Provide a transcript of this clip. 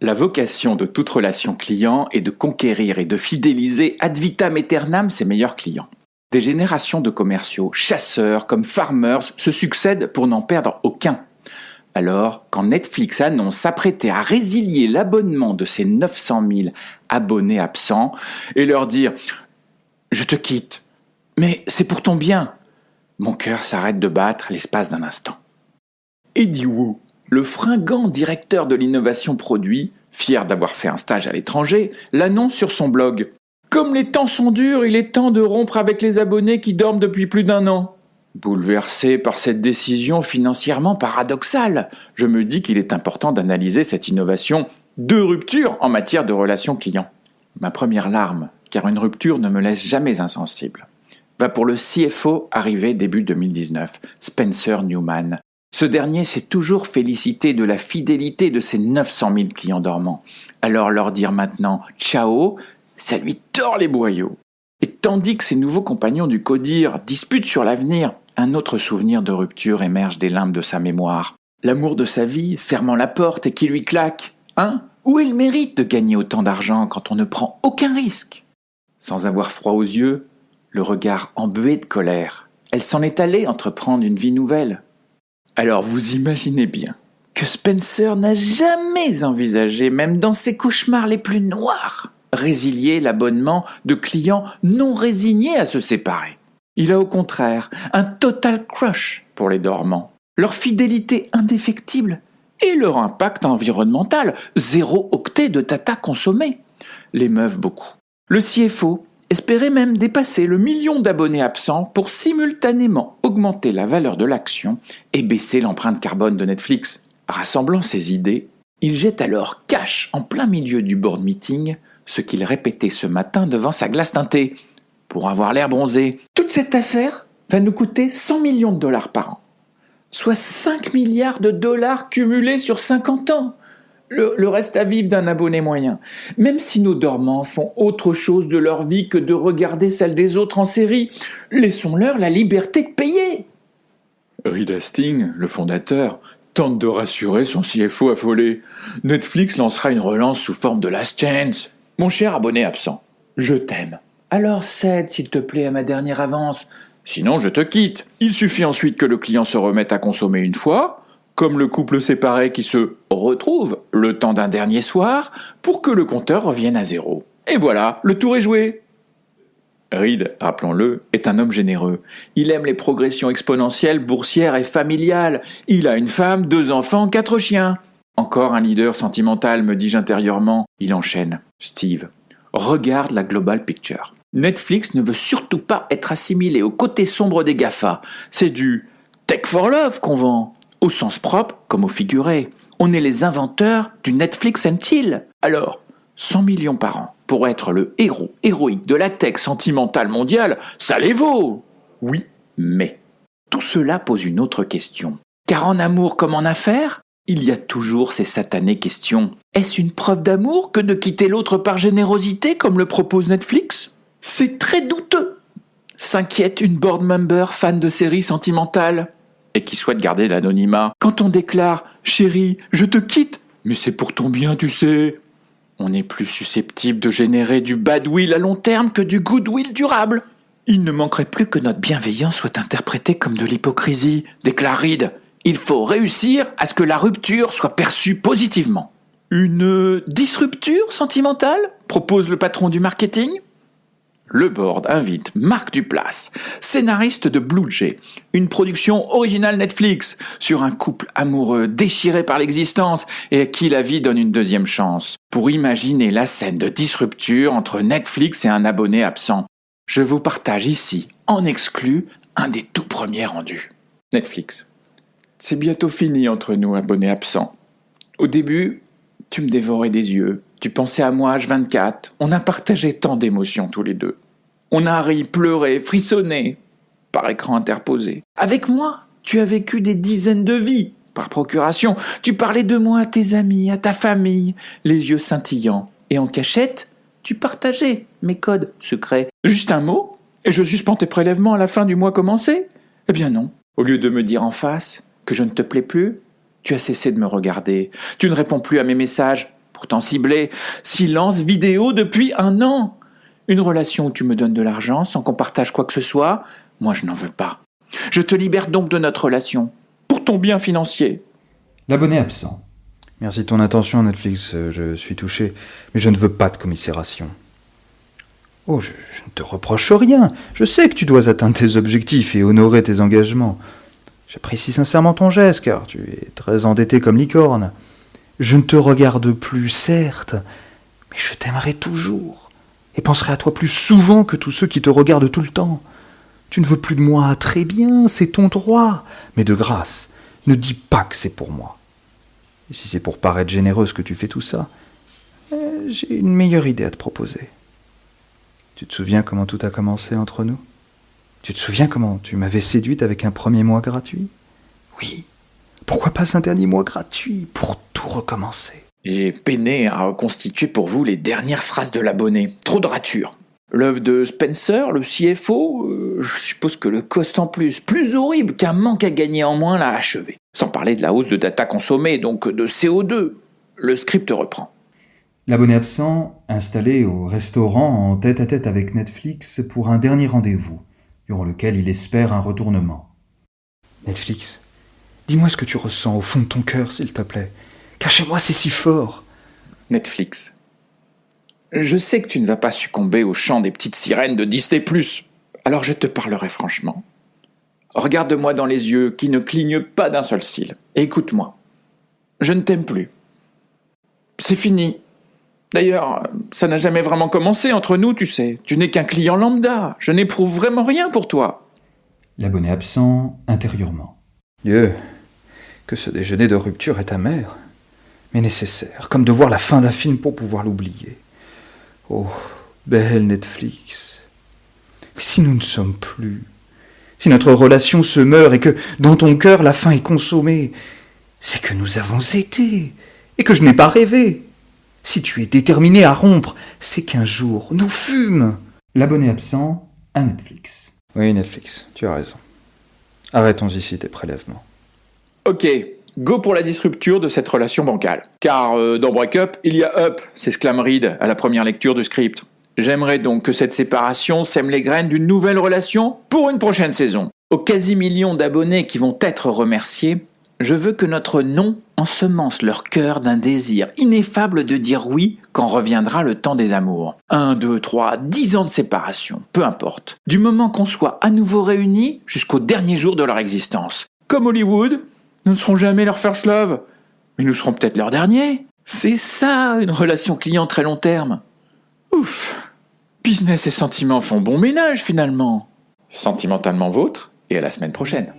La vocation de toute relation client est de conquérir et de fidéliser ad vitam aeternam ses meilleurs clients. Des générations de commerciaux, chasseurs comme farmers se succèdent pour n'en perdre aucun. Alors, quand Netflix annonce s'apprêter à résilier l'abonnement de ses 900 000 abonnés absents et leur dire « Je te quitte, mais c'est pour ton bien », mon cœur s'arrête de battre l'espace d'un instant. Eddie Wu, le fringant directeur de l'innovation produit, fier d'avoir fait un stage à l'étranger, l'annonce sur son blog. Comme les temps sont durs, il est temps de rompre avec les abonnés qui dorment depuis plus d'1 an. Bouleversé par cette décision financièrement paradoxale, je me dis qu'il est important d'analyser cette innovation de rupture en matière de relations clients. Ma première larme, car une rupture ne me laisse jamais insensible, va pour le CFO arrivé début 2019, Spencer Newman. Ce dernier s'est toujours félicité de la fidélité de ses 900 000 clients dormants. Alors leur dire maintenant « ciao », ça lui tord les boyaux. Et tandis que ses nouveaux compagnons du CODIR disputent sur l'avenir, un autre souvenir de rupture émerge des limbes de sa mémoire. L'amour de sa vie, fermant la porte et qui lui claque. Où est le mérite de gagner autant d'argent quand on ne prend aucun risque ? Sans avoir froid aux yeux, le regard embué de colère, elle s'en est allée entreprendre une vie nouvelle. Alors vous imaginez bien que Spencer n'a jamais envisagé, même dans ses cauchemars les plus noirs, résilier l'abonnement de clients non résignés à se séparer. Il a au contraire un total crush pour les dormants, leur fidélité indéfectible et leur impact environnemental, 0 octet de tata consommé, l'émeuvent beaucoup. Le CFO espérait même dépasser le 1 million d'abonnés absents pour simultanément augmenter la valeur de l'action et baisser l'empreinte carbone de Netflix. Rassemblant ses idées, il jette alors cash en plein milieu du board meeting ce qu'il répétait ce matin devant sa glace teintée pour avoir l'air bronzé. Toute cette affaire va nous coûter 100 millions de dollars par an, soit 5 milliards de dollars cumulés sur 50 ans. Le reste à vivre d'un abonné moyen. Même si nos dormants font autre chose de leur vie que de regarder celle des autres en série, laissons-leur la liberté de payer. Reed Hastings, le fondateur, tente de rassurer son CFO affolé. Netflix lancera une relance sous forme de last chance. Mon cher abonné absent, je t'aime. Alors cède s'il te plaît à ma dernière avance. Sinon je te quitte. Il suffit ensuite que le client se remette à consommer une fois, comme le couple séparé qui se retrouve le temps d'un dernier soir, pour que le compteur revienne à 0. Et voilà, le tour est joué. Reed, rappelons-le, est un homme généreux. Il aime les progressions exponentielles, boursières et familiales. Il a une femme, 2 enfants, 4 chiens. Encore un leader sentimental, me dis-je intérieurement. Il enchaîne. Steve, regarde la global picture. Netflix ne veut surtout pas être assimilé au côté sombre des GAFA. C'est du tech for love qu'on vend. Au sens propre comme au figuré. On est les inventeurs du Netflix and chill. Alors, 100 millions par an pour être le héros héroïque de la tech sentimentale mondiale, ça les vaut. Oui, mais tout cela pose une autre question. Car en amour comme en affaires, il y a toujours ces satanées questions. Est-ce une preuve d'amour que de quitter l'autre par générosité comme le propose Netflix ? C'est très douteux. S'inquiète une board member fan de séries sentimentales et qui souhaite garder l'anonymat. Quand on déclare « Chérie, je te quitte, mais c'est pour ton bien, tu sais », on est plus susceptible de générer du badwill à long terme que du goodwill durable. Il ne manquerait plus que notre bienveillance soit interprétée comme de l'hypocrisie, déclare Reed. Il faut réussir à ce que la rupture soit perçue positivement. Une disrupture sentimentale, propose le patron du marketing. Le board invite Marc Duplass, scénariste de Blue Jay, une production originale Netflix sur un couple amoureux déchiré par l'existence et à qui la vie donne une deuxième chance, pour imaginer la scène de disrupture entre Netflix et un abonné absent. Je vous partage ici, en exclu, un des tout premiers rendus. Netflix. C'est bientôt fini entre nous, abonnés absents. Au début, tu me dévorais des yeux. Tu pensais à moi H24. On a partagé tant d'émotions tous les deux. On a ri, pleuré, frissonné par écran interposé. Avec moi, tu as vécu des dizaines de vies par procuration. Tu parlais de moi à tes amis, à ta famille, les yeux scintillants. Et en cachette, tu partageais mes codes secrets. Juste un mot, et je suspends tes prélèvements à la fin du mois commencé. Eh bien non. Au lieu de me dire en face que je ne te plais plus, tu as cessé de me regarder. Tu ne réponds plus à mes messages pourtant ciblée. Silence vidéo depuis 1 an. Une relation où tu me donnes de l'argent sans qu'on partage quoi que ce soit, moi je n'en veux pas. Je te libère donc de notre relation, pour ton bien financier. L'abonné absent. Merci de ton attention, Netflix, je suis touché, mais je ne veux pas de commisération. Oh, je ne te reproche rien. Je sais que tu dois atteindre tes objectifs et honorer tes engagements. J'apprécie sincèrement ton geste, car tu es très endetté comme licorne. Je ne te regarde plus, certes, mais je t'aimerai toujours, et penserai à toi plus souvent que tous ceux qui te regardent tout le temps. Tu ne veux plus de moi, très bien, c'est ton droit, mais de grâce, ne dis pas que c'est pour moi. Et si c'est pour paraître généreuse que tu fais tout ça, j'ai une meilleure idée à te proposer. Tu te souviens comment tout a commencé entre nous ? Tu te souviens comment tu m'avais séduite avec un premier mois gratuit ? Oui, pourquoi pas un dernier mois gratuit pour tout recommencer ? J'ai peiné à reconstituer pour vous les dernières phrases de l'abonné. Trop de ratures. L'œuvre de Spencer, le CFO, je suppose que le cost en plus horrible qu'un manque à gagner en moins l'a achevé. Sans parler de la hausse de data consommée, donc de CO2. Le script reprend. L'abonné absent, installé au restaurant en tête-à-tête avec Netflix pour un dernier rendez-vous, durant lequel il espère un retournement. Netflix, dis-moi ce que tu ressens au fond de ton cœur, s'il te plaît. Car chez moi, c'est si fort. Netflix. Je sais que tu ne vas pas succomber au chant des petites sirènes de Disney+. Alors je te parlerai franchement. Regarde-moi dans les yeux qui ne clignent pas d'un seul cil. Et écoute-moi. Je ne t'aime plus. C'est fini. D'ailleurs, ça n'a jamais vraiment commencé entre nous, tu sais. Tu n'es qu'un client lambda. Je n'éprouve vraiment rien pour toi. L'abonné absent, intérieurement. Dieu, que ce déjeuner de rupture est amer, mais nécessaire, comme de voir la fin d'un film pour pouvoir l'oublier. Oh, belle Netflix. Mais si nous ne sommes plus, si notre relation se meurt et que, dans ton cœur, la fin est consommée, c'est que nous avons été, et que je n'ai pas rêvé. Si tu es déterminé à rompre, c'est qu'un jour, nous fûmes. L'abonné absent à Netflix. Oui, Netflix, tu as raison. Arrêtons ici tes prélèvements. Ok, go pour la disrupture de cette relation bancale. Car dans Breakup, il y a Up, s'exclame Reed à la première lecture du script. J'aimerais donc que cette séparation sème les graines d'une nouvelle relation pour une prochaine saison. Aux quasi-millions d'abonnés qui vont être remerciés, je veux que notre nom ensemence leur cœur d'un désir ineffable de dire oui quand reviendra le temps des amours. 1, 2, 3, 10 ans de séparation, peu importe. Du moment qu'on soit à nouveau réunis jusqu'au dernier jour de leur existence. Comme Hollywood, nous ne serons jamais leur first love, mais nous serons peut-être leur dernier. C'est ça, une relation client très long terme. Ouf, business et sentiments font bon ménage finalement. Sentimentalement vôtre, et à la semaine prochaine.